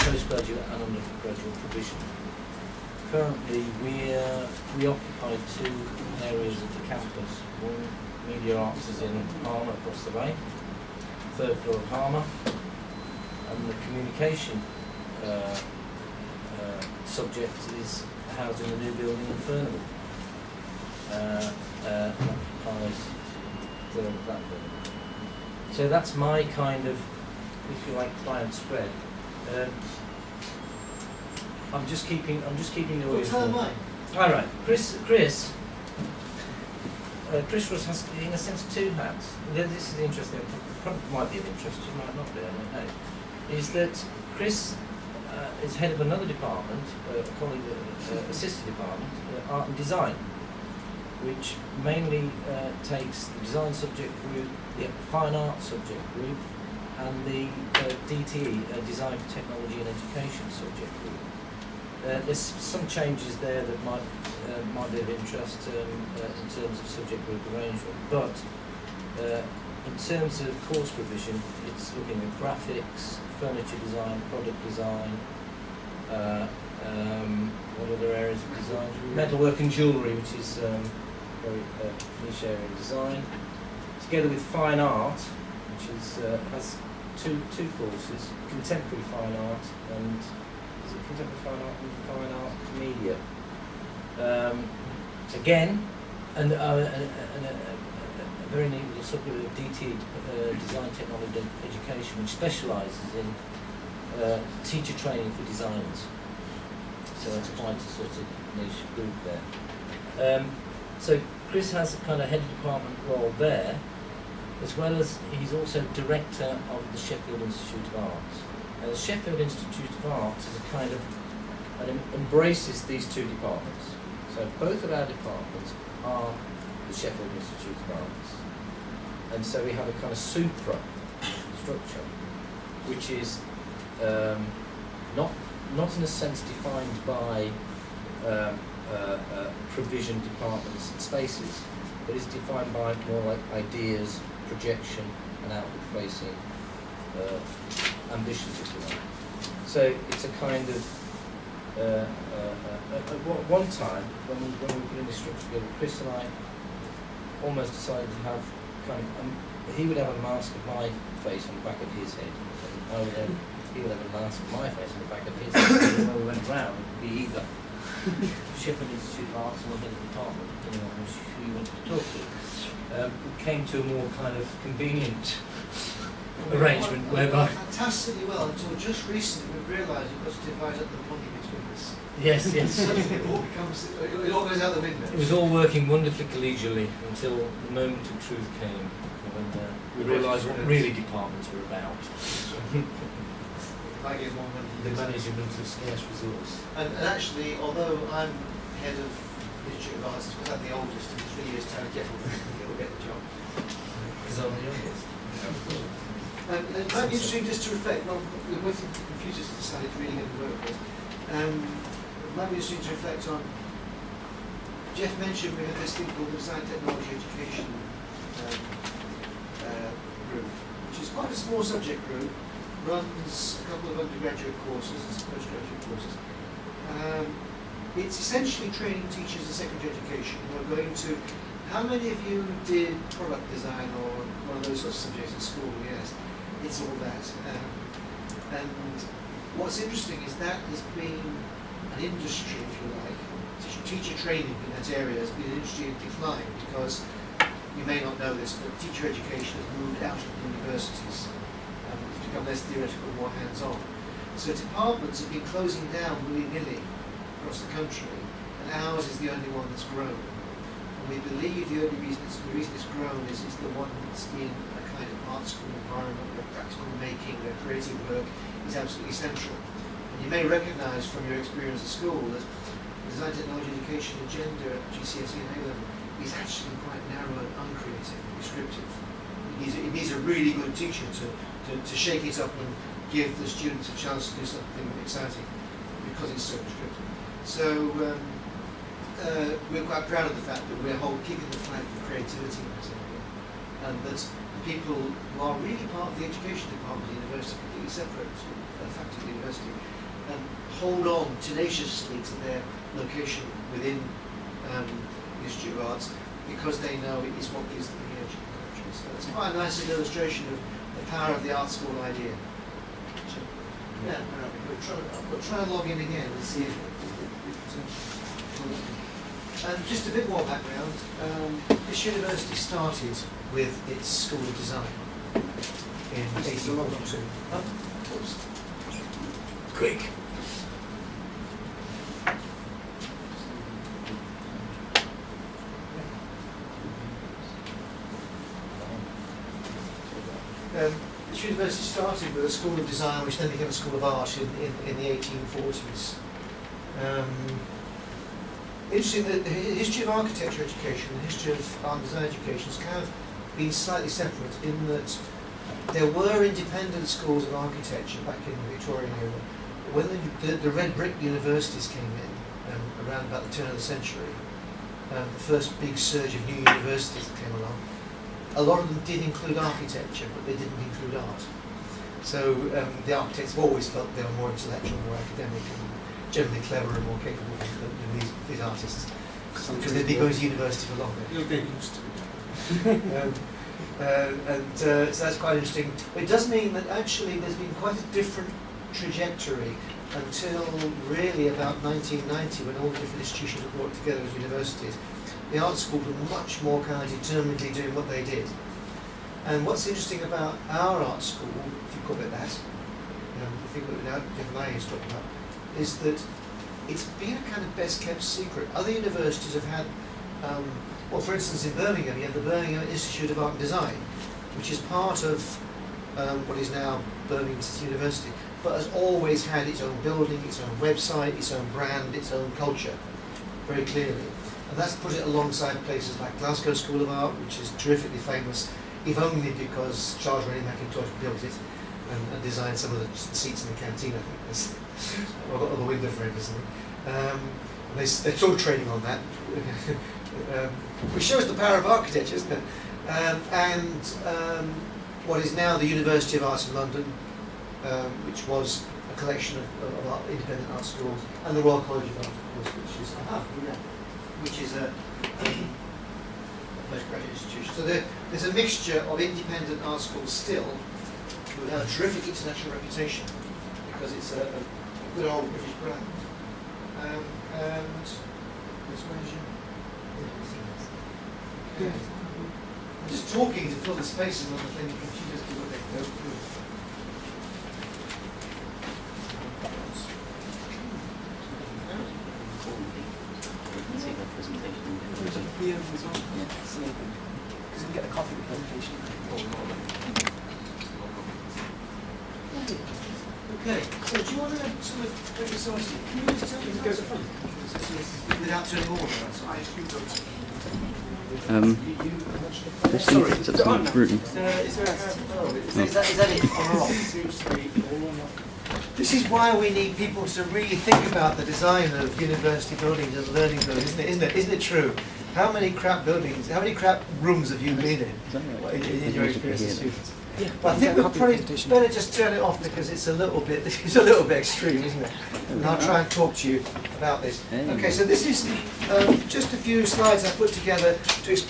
postgraduate and undergraduate provision. Currently, we occupy two areas of the campus. One, Media Arts, is in Harmer, across the way, third floor of Harmer, and the communication subject is housed in the new building in Furnivall. And occupies third of that building. So that's my kind of, if you like, client spread. I'm just keeping the audience. All right, Chris has, in a sense, two hats. This is interesting. Probably might be of interest. You might not be. I don't know. Is that Chris is head of another department, a colleague, assistant department, art and design, which mainly takes the design subject group, the fine art subject group, and the DTE, Design for Technology and Education subject group. There's some changes there that might be of interest in terms of subject group arrangement, but in terms of course provision, it's looking at graphics, furniture design, product design, what other areas of design? Metalwork and jewellery, which is very niche area of design, together with fine art, which is has two courses: contemporary fine art and contemporary fine art and fine art media. Again, and a very neat little subgroup of DT, Design Technology Education, which specialises in teacher training for designers. So that's quite a sort of niche group there. So Chris has a kind of head of department role there, as well as he's also director of the Sheffield Institute of Arts. Now, the Sheffield Institute of Arts is a kind of, and embraces these two departments. So both of our departments are the Sheffield Institute of Arts. And so we have a kind of supra structure, which is not in a sense defined by provision departments and spaces, but is defined by more like ideas, projection, and outward-facing ambitions, if you like. So it's a kind of at one time when we were putting this structure together, Chris and I almost decided to have kind of he would have a mask of my face on the back of his head, and he would have a mask of my face on the back of his head. And when we went round, it would be either Sheffield Institute of Arts or the department, depending on who you wanted to talk to. It came to a more kind of convenient arrangement whereby. Fantastically well, until just recently we realised you've got to divide up the money between us. Yes. Suddenly it all goes out the window. It was all working wonderfully collegially until the moment of truth came, when we realised what really departments were about. I get more money. The management of scarce resource. And actually, although I'm head of Institute of Arts, because I'm the oldest, in 3 years' time, Jeff will get the job. Because I'm the youngest. And it might be interesting just to reflect, well, we're waiting for the computers to decide it's really going to work for us. It might be interesting to reflect on, Jeff mentioned we have this thing called the Design Technology Education group, which is quite a small subject group, runs a couple of undergraduate courses and some postgraduate courses. It's essentially training teachers in secondary education. We're going to, how many of you did product design or one of those sorts of subjects at school? Yes, it's all that. And what's interesting is that has been an industry, if you like. Teacher training in that area has been an industry in decline because, you may not know this, but teacher education has moved out of universities. It's become less theoretical, more hands-on. So departments have been closing down willy-nilly across the country, and ours is the only one that's grown. And we believe the reason it's grown is the one that's in a kind of art school environment where practical making, where creative work is absolutely central. And you may recognise from your experience at school that the Design Technology Education agenda at GCSE and A-level is actually quite narrow and uncreative and prescriptive. It needs a really good teacher to shake it up and give the students a chance to do something exciting because it's so prescriptive. So we're quite proud of the fact that we're keeping the flag for creativity in this area, and that the people who are really part of the education department at the university, completely separate to faculty at the university, hold on tenaciously to their location within the Institute of Arts because they know it is what gives them the edge in the country. So it's quite a nice illustration of the power of the art school idea. So, yeah, I'll try and log in again and see if and just a bit more background. This university started with its School of Design in 1842. Quick. This university started with a School of Design, which then became a School of Art in the 1840s. Interesting that the history of architecture education and the history of art and design education has kind of been slightly separate in that there were independent schools of architecture back in the Victorian era. When the red brick universities came in around about the turn of the century, the first big surge of new universities that came along, a lot of them did include architecture, but they didn't include art. So the architects have always felt they were more intellectual, more academic, and generally clever and more capable than these artists, because they'd be going to university for longer. You'll get used to it. So that's quite interesting. But it does mean that actually there's been quite a different trajectory until really about 1990, when all the different institutions were brought together as universities. The art schools were much more kind of determinedly doing what they did. And what's interesting about our art school, if you call it that, the thing that Jeff and I used to talk about, is that it's been a kind of best kept secret. Other universities have had, well, for instance, in Birmingham, you have the Birmingham Institute of Art and Design, which is part of what is now Birmingham City University, but has always had its own building, its own website, its own brand, its own culture, very clearly. And that's put it alongside places like Glasgow School of Art, which is terrifically famous, if only because Charles Rennie Mackintosh built it and designed some of the seats in the canteen, I think. Or the window frame, isn't it? They're still training on that, which shows the power of architecture, isn't it? And what is now the University of Arts in London, which was a collection of independent art schools, and the Royal College of Art, of course, which is a postgraduate institution. So there's a mixture of independent art schools still, who have a terrific international reputation, because it's a good old British brand. And this version. Yeah. I'm just talking to fill the spaces on the thing. The computers do what they go through. Here as well. Because you can get a copy of the presentation. Okay, so do you want to sort of take this on? Can you just tell me Go to the front. without turning order? This needs some room. Is that it? On or off? This is why we need people to really think about the design of university buildings and learning buildings, isn't it true? How many crap buildings, how many crap rooms have you been in your experience as students? Yeah, Well, I think we'll probably better just turn it off because it's a little bit extreme, isn't it? And I'll try and talk to you about this. Okay, so this is just a few slides I put together to explain